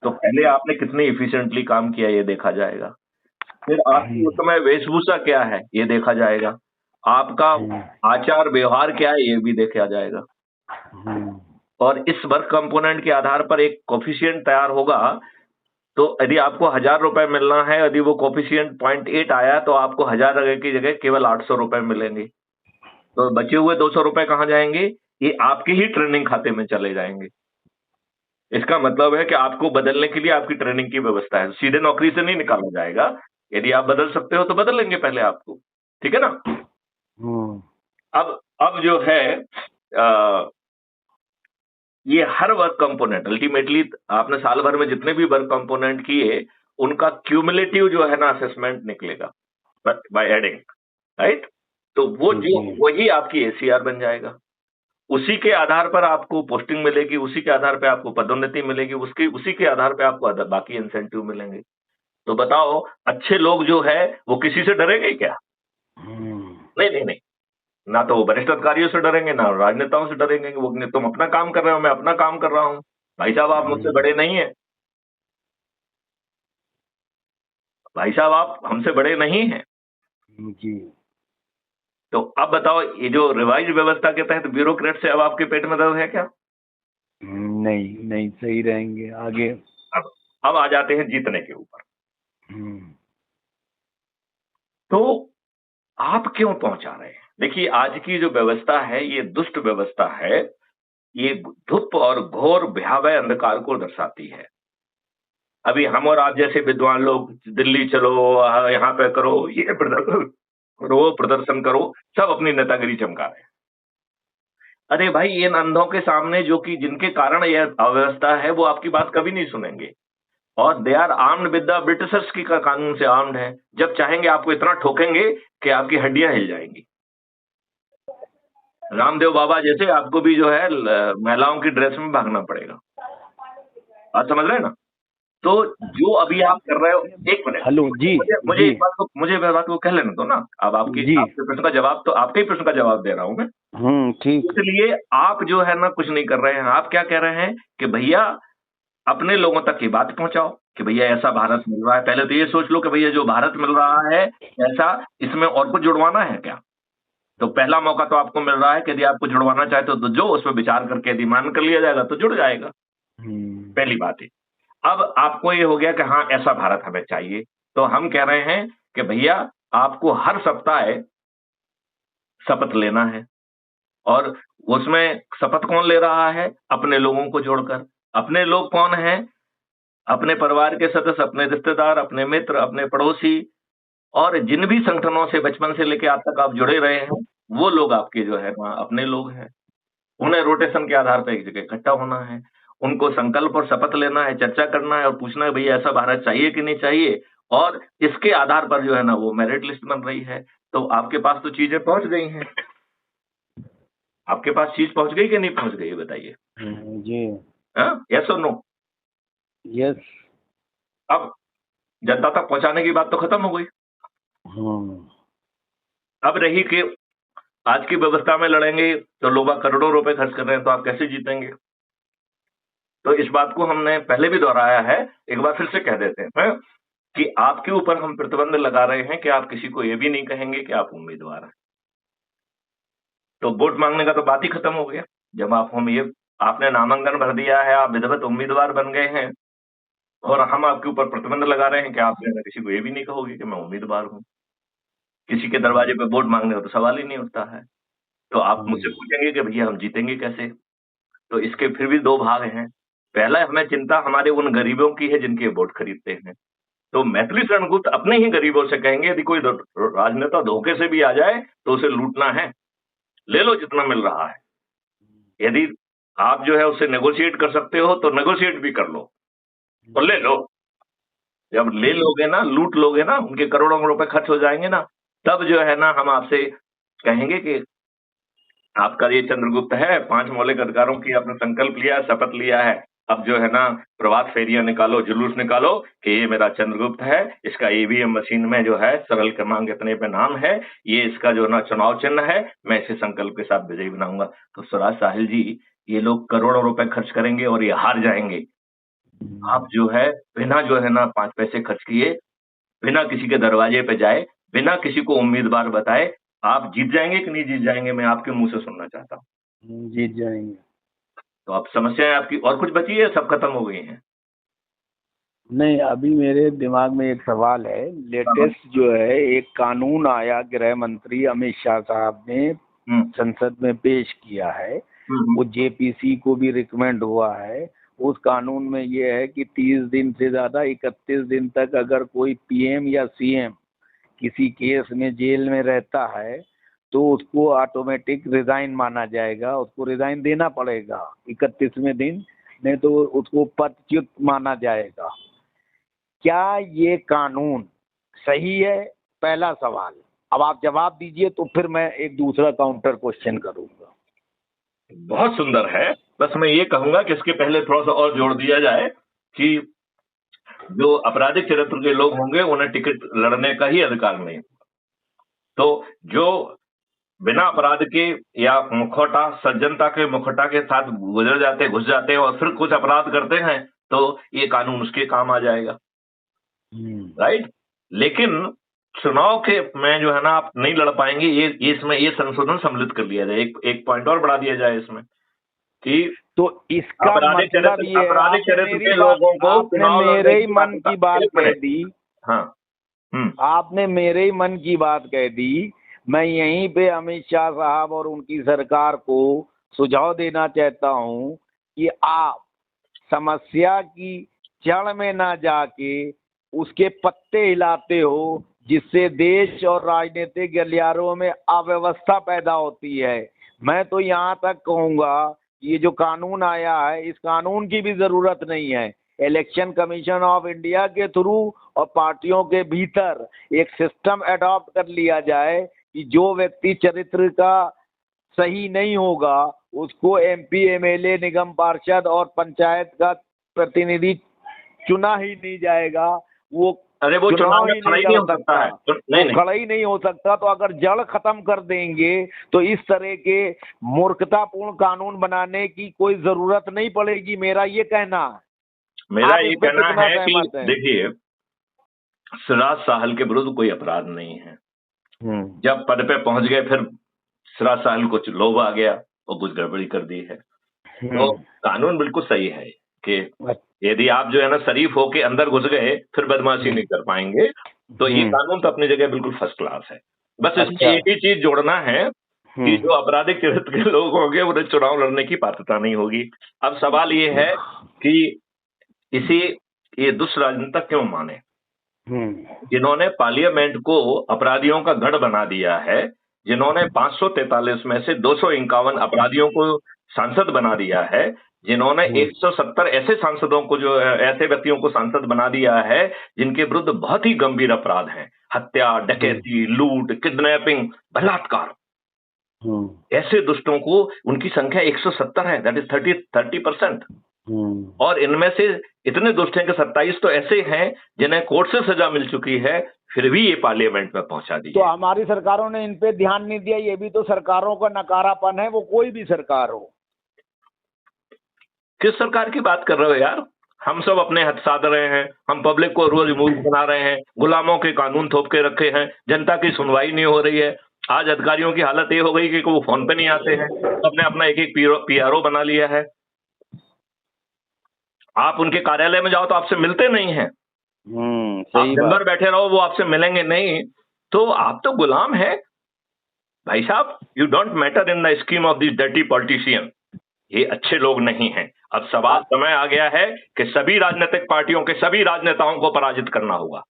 तो पहले आपने कितनी इफिशिएंटली काम किया ये देखा जाएगा। फिर आपकी उस समय वेशभूषा क्या है ये देखा जाएगा, आपका आचार व्यवहार क्या है ये भी देखा जाएगा। और इस वर्क कंपोनेंट के आधार पर एक कोफिशिएंट तैयार होगा। तो यदि आपको 1000 रुपए मिलना है, यदि वो कोफिशिएंट 0.8 आया तो आपको 1000 की जगह केवल 800 रुपए मिलेंगे। तो बचे हुए 200 रुपए कहाँ जाएंगे? ये आपके ही ट्रेनिंग खाते में चले जाएंगे। इसका मतलब है कि आपको बदलने के लिए आपकी ट्रेनिंग की व्यवस्था है, सीधे नौकरी से नहीं निकाला जाएगा। यदि आप बदल सकते हो तो बदल लेंगे पहले आपको, ठीक है ना। अब जो है ये हर वर्क कंपोनेंट अल्टीमेटली आपने साल भर में जितने भी वर्क कंपोनेंट किए उनका क्यूमुलेटिव जो है ना असेसमेंट निकलेगा बाय एडिंग, राइट। तो वो जो वही आपकी एसीआर बन जाएगा। उसी के आधार पर आपको पोस्टिंग मिलेगी, उसी के आधार पे आपको पदोन्नति मिलेगी, उसी के आधार पे आपको बाकी इंसेंटिव मिलेंगे। तो बताओ, अच्छे लोग जो है वो किसी से डरेंगे क्या? नहीं नहीं नहीं, ना तो वो वरिष्ठ अधिकारियों से डरेंगे, ना राजनेताओं से डरेंगे। वो तुम अपना काम कर रहे हो, मैं अपना काम कर रहा हूँ। भाई साहब, आप मुझसे बड़े नहीं है। भाई साहब, आप हमसे बड़े नहीं हैं। जी। तो अब बताओ, ये जो रिवाइज व्यवस्था के तहत ब्यूरोक्रेट से अब आपके पेट में दर्द है क्या? नहीं नहीं, सही रहेंगे आगे। अब अब आ जाते हैं जीतने के ऊपर। तो आप क्यों पहुंचा रहे हैं? देखिए, आज की जो व्यवस्था है ये दुष्ट व्यवस्था है। ये धुप और घोर भयावह अंधकार को दर्शाती है। अभी हम और आप जैसे विद्वान लोग दिल्ली चलो, यहाँ पे करो, ये प्रदर्शन करो, वो प्रदर्शन करो, सब अपनी नेतागिरी चमका रहे हैं। अरे भाई, इन अंधों के सामने जो कि जिनके कारण यह अव्यवस्था है, वो आपकी बात कभी नहीं सुनेंगे। और they are armed with the Britishers की का कानून से आर्म्ड है। जब चाहेंगे आपको इतना ठोकेंगे कि आपकी हड्डियां हिल जाएंगी। रामदेव बाबा जैसे आपको भी जो है महिलाओं की ड्रेस में भागना पड़ेगा। आप समझ रहे हैं ना? तो जो अभी आप कर रहे हो, एक मिनट, हेलो जी। मुझे जी एक बात को मुझे बात को कह लेने दो ना। अब जी। आपके प्रश्न का जवाब तो आपके ही प्रश्न का जवाब दे रहा हूं मैं। ठीक। इसलिए आप जो है ना कुछ नहीं कर रहे हैं। आप क्या कह रहे हैं कि भैया अपने लोगों तक ये बात पहुंचाओ कि भैया ऐसा भारत मिल रहा है। पहले तो ये सोच लो कि भैया जो भारत मिल रहा है ऐसा, इसमें और कुछ जुड़वाना है क्या? तो पहला मौका तो आपको मिल रहा है कि यदि आपको जुड़वाना चाहे तो जो उसमें विचार करके यदि मान कर लिया जाएगा तो जुड़ जाएगा। पहली बात है। अब आपको ये हो गया कि हाँ, ऐसा भारत हमें चाहिए। तो हम कह रहे हैं कि भैया आपको हर सप्ताह शपथ लेना है। और उसमें शपथ कौन ले रहा है? अपने लोगों को जोड़कर। अपने लोग कौन हैं? अपने परिवार के सदस्य, अपने रिश्तेदार, अपने मित्र, अपने पड़ोसी, और जिन भी संगठनों से बचपन से लेकर आज तक आप जुड़े रहे हैं, वो लोग आपके जो है ना अपने लोग हैं। उन्हें रोटेशन के आधार पर एक जगह इकट्ठा होना है। उनको संकल्प और शपथ लेना है, चर्चा करना है और पूछना है भैया ऐसा भारत चाहिए कि नहीं चाहिए। और इसके आधार पर जो है ना वो मेरिट लिस्ट बन रही है। तो आपके पास तो चीजें पहुंच गई हैं। आपके पास चीज पहुंच गई कि नहीं पहुंच गई, ये बताइए। जी। यस और नो? यस। अब जनता तक पहुंचाने की बात तो खत्म हो गई। अब रही कि आज की व्यवस्था में लड़ेंगे तो लोग करोड़ों रुपए खर्च कर रहे हैं, तो आप कैसे जीतेंगे? तो इस बात को हमने पहले भी दोहराया है, एक बार फिर से कह देते हैं कि आपके ऊपर हम प्रतिबंध लगा रहे हैं कि आप किसी को ये भी नहीं कहेंगे कि आप उम्मीदवार हैं। तो वोट मांगने का तो बात ही खत्म हो गया। जब आपने नामांकन भर दिया है, आप विधिवत उम्मीदवार बन गए हैं, और हम आपके ऊपर प्रतिबंध लगा रहे हैं कि आप किसी को ये भी नहीं कहोगे कि मैं उम्मीदवार हूँ। किसी के दरवाजे पे वोट मांगने का तो सवाल ही नहीं उठता है। तो आप मुझसे पूछेंगे कि भैया हम जीतेंगे कैसे? तो इसके फिर भी दो भाग हैं। पहला, हमें चिंता हमारे उन गरीबों की है जिनके वोट खरीदते हैं। तो मैथिली शरण गुप्त अपने ही गरीबों से कहेंगे यदि कोई राजनेता धोखे से भी आ जाए तो उसे लूटना है, ले लो जितना मिल रहा है। यदि आप जो है उससे नेगोशिएट कर सकते हो तो नेगोशिएट भी कर लो और ले लो। जब ले लोगे ना, लूट लोगे ना, उनके करोड़ों रुपए खर्च हो जाएंगे ना, तब जो है ना हम आपसे कहेंगे कि आपका ये चंद्रगुप्त है, 5 मौलिक अधिकारों की आपने संकल्प लिया, शपथ लिया है। अब जो है ना प्रभात फेरियां निकालो, जुलूस निकालो कि ये मेरा चंद्रगुप्त है, इसका ईवीएम मशीन में जो है सरल क्रमांक इतने पे नाम है, ये इसका जो ना चुनाव चिन्ह है, मैं इसे संकल्प के साथ विजयी बनाऊंगा। तो स्वराज साहिल जी, ये लोग करोड़ों रुपए खर्च करेंगे और ये हार जाएंगे। आप जो है बिना जो है ना 5 पैसे खर्च किए, बिना किसी के दरवाजे पे जाए, बिना किसी को उम्मीदवार बताए, आप जीत जाएंगे कि नहीं जीत जाएंगे, मैं आपके मुंह से सुनना चाहता हूँ। जीत जाएंगे। तो अब समस्याएं आपकी और कुछ बची है, सब खत्म हो गई हैं? नहीं, अभी मेरे दिमाग में एक सवाल है। लेटेस्ट जो है एक कानून आया, गृह मंत्री अमित शाह साहब ने संसद में पेश किया है, वो जेपीसी को भी रिकमेंड हुआ है। उस कानून में ये है कि 30 दिन से ज्यादा 31 दिन तक अगर कोई पीएम या सीएम किसी केस में जेल में रहता है तो उसको ऑटोमेटिक रिजाइन माना जाएगा, उसको रिजाइन देना पड़ेगा 31वें दिन, नहीं तो उसको पदच्युत माना जाएगा। क्या ये कानून सही है? पहला सवाल। अब आप जवाब दीजिए तो फिर मैं एक दूसरा काउंटर क्वेश्चन करूंगा। बहुत सुंदर है। बस मैं ये कहूंगा कि इसके पहले थोड़ा सा और जोड़ दिया जाए कि जो आपराधिक चरित्र के लोग होंगे उन्हें टिकट लड़ने का ही अधिकार नहीं। तो जो बिना अपराध के या मुखौटा सज्जनता के मुखौटा के साथ गुजर जाते घुस जाते हैं और फिर कुछ अपराध करते हैं, तो ये कानून उसके काम आ जाएगा, राइट। लेकिन चुनाव के में जो है ना आप नहीं लड़ पाएंगे, ये इसमें ये संशोधन सम्मिलित कर लिया जाए, एक पॉइंट और बढ़ा दिया जाए इसमें कि तो इसका मतलब ये है, आपराधिक चरित्र के बात, लोगों को आपने मेरे ही मन की बात कह दी। हाँ, आपने मेरे ही मन की बात कह दी। मैं यहीं पे अमित शाह साहब और उनकी सरकार को सुझाव देना चाहता हूं कि आप समस्या की जड़ में ना जाके उसके पत्ते हिलाते हो, जिससे देश और राजनीतिक गलियारों में अव्यवस्था पैदा होती है। मैं तो यहाँ तक कहूँगा, ये जो कानून आया है, इस कानून की भी जरूरत नहीं है। इलेक्शन कमीशन ऑफ इंडिया के थ्रू और पार्टियों के भीतर एक सिस्टम अडॉप्ट कर लिया जाए कि जो व्यक्ति चरित्र का सही नहीं होगा उसको एमपी, एमएलए, निगम पार्षद और पंचायत का प्रतिनिधि चुना ही नहीं जाएगा। वो अरे वो चुनाव में खड़ा ही नहीं हो सकता है, खड़ा ही नहीं हो सकता। तो अगर जड़ खत्म कर देंगे तो इस तरह के मूर्खतापूर्ण कानून बनाने की कोई जरूरत नहीं पड़ेगी, मेरा ये कहना है। मेरा ये कहना है कि देखिए, सिराज साहल के विरुद्ध कोई अपराध नहीं है। जब पद पे पहुंच गए फिर सिराज साहल को लोभ आ गया और कुछ गड़बड़ी कर दी है। तो कानून बिल्कुल सही है कि यदि आप जो है ना शरीफ होके अंदर घुस गए फिर बदमाशी नहीं कर पाएंगे। तो ये कानून तो अपनी जगह बिल्कुल फर्स्ट क्लास है। बस इसमें एक ही चीज जोड़ना है कि जो आपराधिक चरित्र के लोग होंगे उन्हें चुनाव लड़ने की पात्रता नहीं होगी। अब सवाल ये है कि ये दुष्ट राजनेता क्यों माने, जिन्होंने पार्लियामेंट को अपराधियों का गढ़ बना दिया है, जिन्होंने 543 में से 251 अपराधियों को सांसद बना दिया है, जिन्होंने 170 ऐसे सांसदों को जो ऐसे व्यक्तियों को सांसद बना दिया है जिनके विरुद्ध बहुत ही गंभीर अपराध हैं, हत्या, डकैती, लूट, किडनैपिंग, बलात्कार। ऐसे दुष्टों को उनकी संख्या 170 है, दैट इज 30%। और इनमें से इतने दुष्ट हैं कि 27 तो ऐसे हैं जिन्हें कोर्ट से सजा मिल चुकी है, फिर भी ये पार्लियामेंट में पहुंचा दी। तो हमारी सरकारों ने इन पे ध्यान नहीं दिया, ये भी तो सरकारों का नकारापन है, वो कोई भी सरकार हो। किस सरकार की बात कर रहे हो यार? हम सब अपने हद साध रहे हैं, हम पब्लिक को रोज मूर्ख बना रहे हैं, गुलामों के कानून थोप के रखे हैं, जनता की सुनवाई नहीं हो रही है। आज अधिकारियों की हालत ये हो गई कि वो फोन पे नहीं आते हैं, सबने अपना एक पीआरओ बना लिया है। आप उनके कार्यालय में जाओ तो आपसे मिलते नहीं हैं। आप दिन भर बैठे रहो, वो आपसे मिलेंगे नहीं। तो आप तो गुलाम है भाई साहब। You don't matter in the scheme of this dirty politician. ये अच्छे लोग नहीं हैं। अब सवाल समय आ गया है कि सभी राजनीतिक पार्टियों के सभी राजनेताओं को पराजित करना होगा।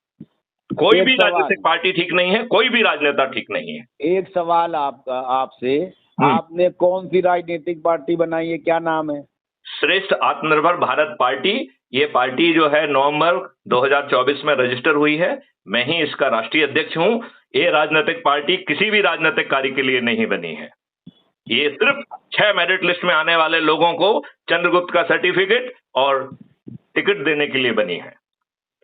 कोई भी राजनीतिक पार्टी ठीक नहीं है, कोई भी राजनेता ठीक नहीं है। एक सवाल आपसे, आपने कौन सी राजनीतिक पार्टी बनाई है, क्या नाम है? श्रेष्ठ आत्मनिर्भर भारत पार्टी। ये पार्टी जो है नवंबर 2024 में रजिस्टर हुई है। मैं ही इसका राष्ट्रीय अध्यक्ष हूं। ये राजनीतिक पार्टी किसी भी राजनीतिक कार्य के लिए नहीं बनी है। ये सिर्फ 6 मेरिट लिस्ट में आने वाले लोगों को चंद्रगुप्त का सर्टिफिकेट और टिकट देने के लिए बनी है।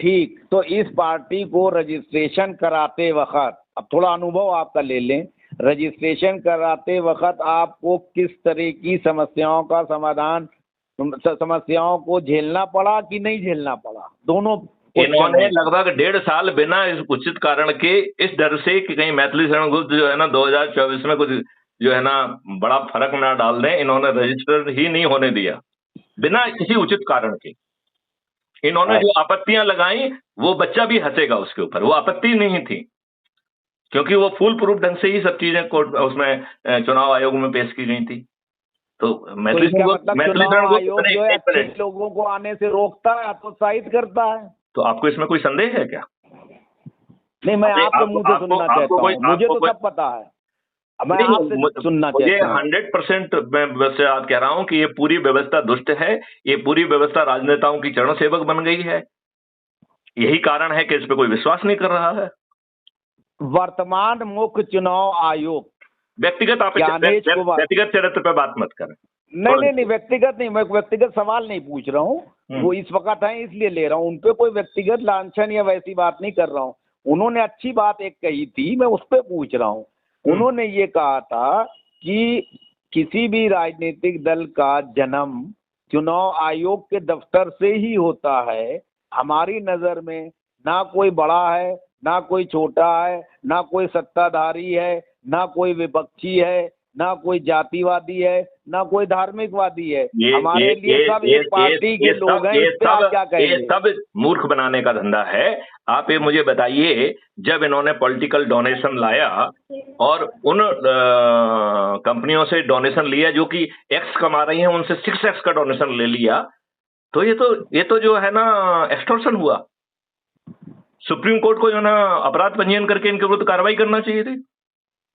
ठीक, तो इस पार्टी को रजिस्ट्रेशन कराते वक्त, अब थोड़ा अनुभव आपका ले लें, रजिस्ट्रेशन कराते वक्त आपको किस तरह की समस्याओं का समाधान, समस्याओं को झेलना पड़ा कि नहीं झेलना पड़ा? दोनों। इन्होंने लगभग 1.5 साल बिना इस उचित कारण के, इस डर से कि कहीं मैथिली शरण गुप्त जो है ना 2024 में कुछ जो है ना बड़ा फर्क ना डाल दें, इन्होंने रजिस्टर ही नहीं होने दिया बिना किसी उचित कारण के। इन्होंने जो आपत्तियां लगाई वो बच्चा भी हंसेगा उसके ऊपर, वो आपत्ति नहीं थी क्योंकि वो फुल प्रूफ ढंग से ही सब चीजें कोर्ट उसमें चुनाव आयोग में पेश की गई थी। तो मैथिली लोगों को आने से रोकता है, प्रोत्साहित करता है। तो आपको इसमें कोई संदेह है क्या? नहीं, मैं आपके मुंह से सुनना चाहता हूँ, मुझे तो सब पता है, मैं आपसे सुनना चाहता हूँ। 100% मैं वैसे आज कह रहा हूँ कि ये पूरी व्यवस्था दुष्ट है, ये पूरी व्यवस्था राजनेताओं की चरण सेवक बन गई है। यही कारण है कि इस पे कोई विश्वास नहीं कर रहा है। वर्तमान मुख्य चुनाव आयोग व्यक्तिगत चरित्र पे बात मत करें। नहीं नहीं नहीं, व्यक्तिगत नहीं, मैं व्यक्तिगत सवाल नहीं पूछ रहा हूँ। वो इस वक्त है इसलिए ले रहा हूँ, उन पे कोई व्यक्तिगत लांछन या वैसी बात नहीं कर रहा हूँ। उन्होंने अच्छी बात एक कही थी, मैं उस पे पूछ रहा हूँ। उन्होंने ये कहा था कि किसी भी राजनीतिक दल का जन्म चुनाव आयोग के दफ्तर से ही होता है। हमारी नजर में ना कोई बड़ा है, ना कोई छोटा है, ना कोई सत्ताधारी है, ना कोई विपक्षी है, ना कोई जातिवादी है, ना कोई धार्मिकवादी है। हमारे लिए सब एक पार्टी के लोग हैं। इस पे आप क्या ये कहेंगे? सब मूर्ख बनाने का धंधा है। आप ये मुझे बताइए, जब इन्होंने पॉलिटिकल डोनेशन लाया और उन कंपनियों से डोनेशन लिया जो कि एक्स कमा रही हैं, उनसे 6x का डोनेशन ले लिया, तो ये तो जो है ना एक्सटॉर्शन हुआ। सुप्रीम कोर्ट को जो ना अपराध पंजीयन करके इनके विरुद्ध कार्रवाई करना चाहिए थी।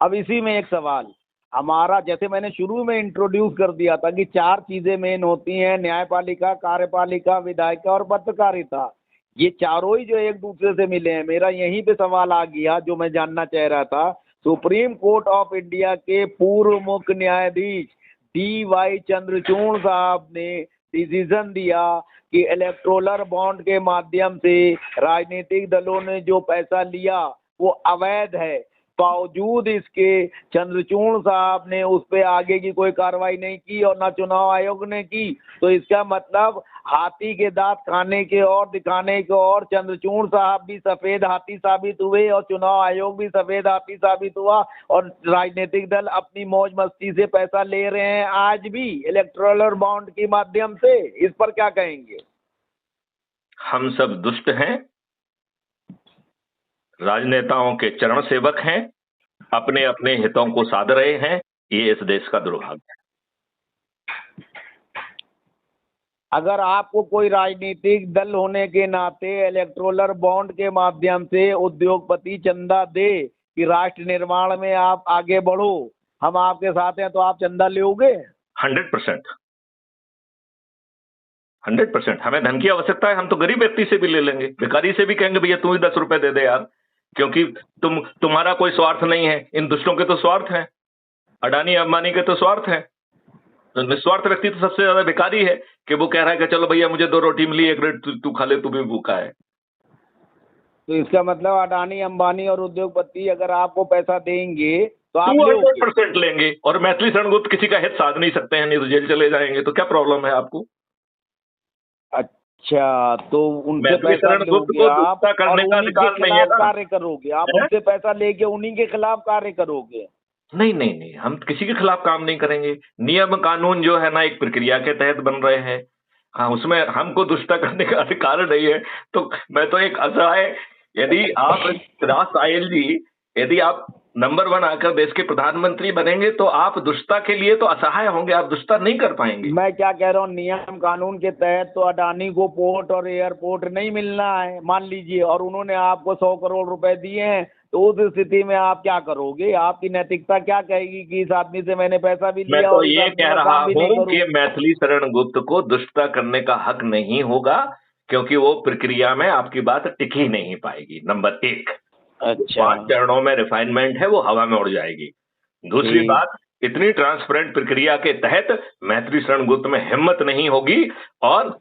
अब इसी में एक सवाल हमारा, जैसे मैंने शुरू में इंट्रोड्यूस कर दिया था कि 4 चीजें मेन होती हैं, न्यायपालिका, कार्यपालिका, विधायिका और पत्रकारिता। ये चारों ही जो एक दूसरे से मिले हैं। मेरा यहीं पे सवाल आ गया जो मैं जानना चाह रहा था। सुप्रीम कोर्ट ऑफ इंडिया के पूर्व मुख्य न्यायाधीश DY चंद्रचूड़ साहब ने डिसीजन दिया कि इलेक्टोरल बॉन्ड के माध्यम से राजनीतिक दलों ने जो पैसा लिया वो अवैध है। बावजूद इसके चंद्रचूड़ साहब ने उस पे आगे की कोई कार्रवाई नहीं की और ना चुनाव आयोग ने की। तो इसका मतलब हाथी के दांत खाने के और दिखाने के और चंद्रचूड़ साहब भी सफेद हाथी साबित हुए और चुनाव आयोग भी सफेद हाथी साबित हुआ और राजनीतिक दल अपनी मौज मस्ती से पैसा ले रहे हैं आज भी इलेक्टोरल बॉन्ड के माध्यम से। इस पर क्या कहेंगे? हम सब दुष्ट हैं, राजनेताओं के चरण सेवक हैं, अपने अपने हितों को साध रहे हैं। ये इस देश का दुर्भाग्य है। अगर आपको कोई राजनीतिक दल होने के नाते इलेक्टोरल बॉन्ड के माध्यम से उद्योगपति चंदा दे कि राष्ट्र निर्माण में आप आगे बढ़ो, हम आपके साथ हैं, तो आप चंदा लोगे? 100%, 100%। हमें धन की आवश्यकता है, हम तो गरीब व्यक्ति से भी ले लेंगे, भिखारी से भी कहेंगे भैया तू ही 10 रुपए दे दे यार, क्योंकि तुम्हारा कोई स्वार्थ नहीं है। इन दुष्टों के तो स्वार्थ है, अडानी अंबानी के तो स्वार्थ है। तो निस्वार्थ व्यक्ति तो सबसे ज्यादा भिखारी है कि वो कह रहा है कि चलो भैया मुझे 2 रोटी मिली, 1 रोटी तू खा ले, तू भी भूखा है। तो इसका मतलब अडानी अंबानी और उद्योगपति अगर आपको पैसा देंगे तो आप 200% लेंगे। और मैथिली शरणगुप्त किसी का हित साध नहीं सकते हैं, नहीं तो जेल चले जाएंगे। तो क्या प्रॉब्लम है आपको? अच्छा, तो उनसे पैसा लोगे आप और उन्हीं के खिलाफ कार्य करोगे? आप उनसे पैसा लेके उन्हीं के खिलाफ कार्य करोगे? नहीं नहीं नहीं, हम किसी के खिलाफ काम नहीं करेंगे। नियम कानून जो है ना एक प्रक्रिया के तहत बन रहे हैं। हाँ, उसमें हमको दुष्टता करने का अधिकार नहीं है। तो मैं तो एक असहाय, यदि आप राज आयल जी, यदि आप नंबर 1 आकर देश के प्रधानमंत्री बनेंगे तो आप दुष्टता के लिए तो असहाय होंगे, आप दुष्टता नहीं कर पाएंगे। मैं क्या कह रहा हूँ, नियम कानून के तहत तो अडानी को पोर्ट और एयरपोर्ट नहीं मिलना है मान लीजिए, और उन्होंने आपको 100 करोड़ रुपए दिए हैं, तो उस स्थिति में आप क्या करोगे? आपकी नैतिकता क्या कहेगी कि इस आदमी से मैंने पैसा भी लिया? मैं तो ये कह रहा हूँ कि मैथिली शरण गुप्त को दुष्टता करने का हक नहीं होगा, क्योंकि वो प्रक्रिया में आपकी बात टिक ही नहीं पाएगी। नंबर 1। अच्छा, 5 चरणों में रिफाइनमेंट है, वो हवा में उड़ जाएगी। दूसरी बात, इतनी ट्रांसपेरेंट प्रक्रिया के तहत मैथिली शरण गुप्त में हिम्मत नहीं होगी, और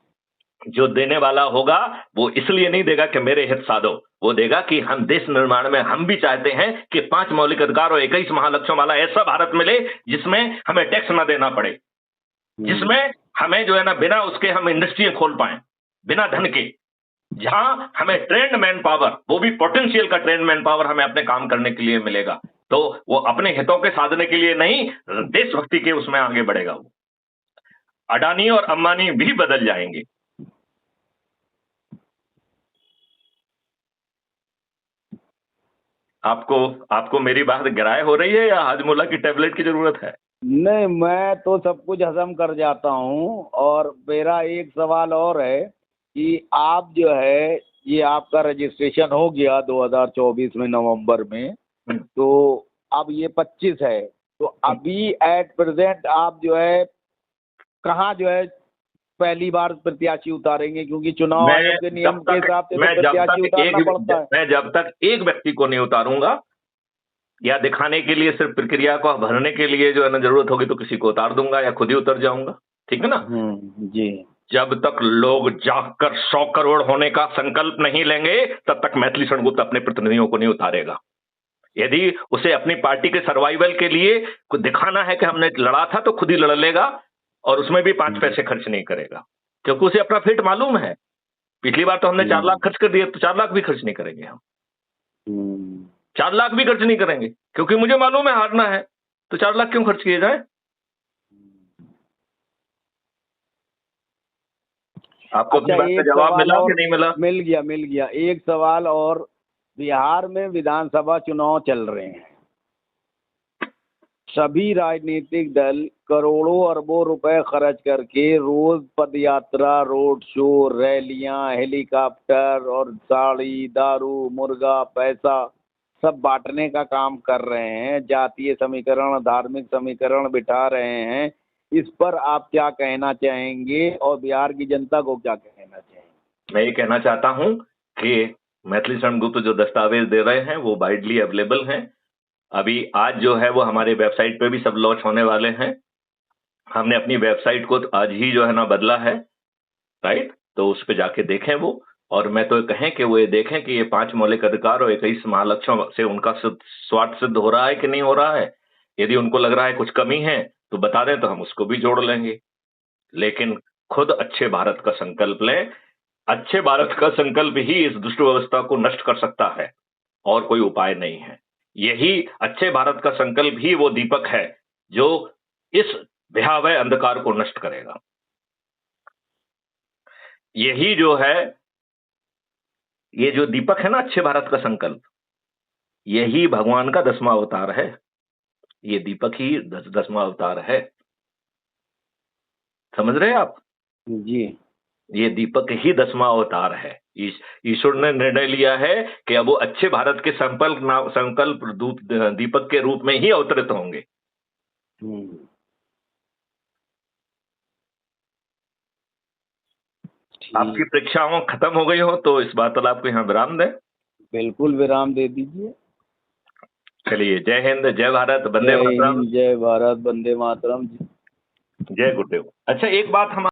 जो देने वाला होगा वो इसलिए नहीं देगा कि मेरे हित साधो, वो देगा कि हम देश निर्माण में हम भी चाहते हैं कि 5 मौलिक अधिकार और 21 महालक्ष्यों वाला ऐसा भारत मिले जिसमें हमें टैक्स ना देना पड़े, जिसमें हमें जो है ना बिना उसके हम इंडस्ट्री खोल पाए, बिना धन के, जहां हमें ट्रेंड मैन पावर, वो भी पोटेंशियल का ट्रेंड मैन पावर हमें अपने काम करने के लिए मिलेगा। तो वो अपने हितों के साधने के लिए नहीं, देशभक्ति के उसमें आगे बढ़ेगा। वो अडानी और अंबानी भी बदल जाएंगे। आपको मेरी बात गिराए हो रही है या हाजमोला की टेबलेट की जरूरत है? नहीं, मैं तो सब कुछ हजम कर जाता हूँ। और मेरा एक सवाल और है कि आप जो है, ये आपका रजिस्ट्रेशन हो गया 2024 में नवंबर में, तो अब ये 25 है, तो अभी एट प्रेजेंट आप जो है कहाँ जो है पहली बार प्रत्याशी उतारेंगे? क्योंकि चुनाव आयोग के नियम के हिसाब से तो प्रत्याशी उतारना पड़ता है। मैं जब तक एक व्यक्ति को नहीं उतारूंगा या दिखाने के लिए सिर्फ प्रक्रिया को भरने के लिए जो है ना जरूरत होगी तो किसी को उतार दूंगा या खुद ही उतर जाऊंगा, ठीक है ना। जी। जब तक लोग जागकर 100 करोड़ होने का संकल्प नहीं लेंगे तब तक मैथिली शरणगुप्त अपने प्रतिनिधियों को नहीं उतारेगा। यदि उसे अपनी पार्टी के सर्वाइवल के लिए कुछ दिखाना है कि हमने लड़ा था तो खुद ही लड़ लेगा और उसमें भी 5 पैसे खर्च नहीं करेगा, क्योंकि उसे अपना फिट मालूम है। पिछली बार तो हमने 4 लाख खर्च कर दिए, तो 4 लाख भी खर्च नहीं करेंगे हम। 4 लाख भी खर्च नहीं करेंगे क्योंकि मुझे मालूम है हारना है, तो 4 लाख क्यों खर्च किए जाए। आपको अपनी बात का एक जवाब सवाल मिला और कि नहीं मिला? मिल गया। एक सवाल और, बिहार में विधानसभा चुनाव चल रहे हैं, सभी राजनीतिक दल करोड़ों अरबों रुपए खर्च करके रोज पदयात्रा, रोड शो, रैलियां, हेलीकॉप्टर और साड़ी, दारू, मुर्गा, पैसा सब बांटने का काम कर रहे हैं, जातीय समीकरण, धार्मिक समीकरण बिठा रहे हैं। इस पर आप क्या कहना चाहेंगे और बिहार की जनता को क्या कहना चाहेंगे? मैं ये कहना चाहता हूं कि मैथिली शरणगुप्त जो दस्तावेज दे रहे हैं वो वाइडली अवेलेबल हैं। अभी आज जो है वो हमारे वेबसाइट पे भी सब लॉन्च होने वाले हैं। हमने अपनी वेबसाइट को आज ही जो है ना बदला है, राइट, तो उस पे जाके देखें वो। और मैं तो कहें कि वो ये देखें कि ये 5 मौलिक अधिकार और 21 महालक्ष्यों से उनका स्वार्थ सिद्ध हो रहा है कि नहीं हो रहा है। यदि उनको लग रहा है कुछ कमी है तो बता दें तो हम उसको भी जोड़ लेंगे, लेकिन खुद अच्छे भारत का संकल्प लें। अच्छे भारत का संकल्प ही इस दुष्ट व्यवस्था को नष्ट कर सकता है और कोई उपाय नहीं है। यही अच्छे भारत का संकल्प ही वो दीपक है जो इस भयावह अंधकार को नष्ट करेगा। यही जो है, ये जो दीपक है ना अच्छे भारत का संकल्प, यही भगवान का 10वां अवतार है। ये दीपक ही 10वां अवतार है। समझ रहे हैं आप? जी। ये दीपक ही 10वां अवतार है। ईश्वर ने निर्णय लिया है कि अब वो अच्छे भारत के संकल्प दूत दीपक के रूप में ही अवतरित होंगे। आपकी परीक्षाओं खत्म हो गई हो तो इस वार्तालाप को यहाँ विराम दें। बिल्कुल विराम दे दीजिए। चलिए, जय हिंद, जय भारत, वंदे जय मातरम। हिंद, जय भारत, वंदे मातरम। जय गुरुदेव। अच्छा, एक बात हम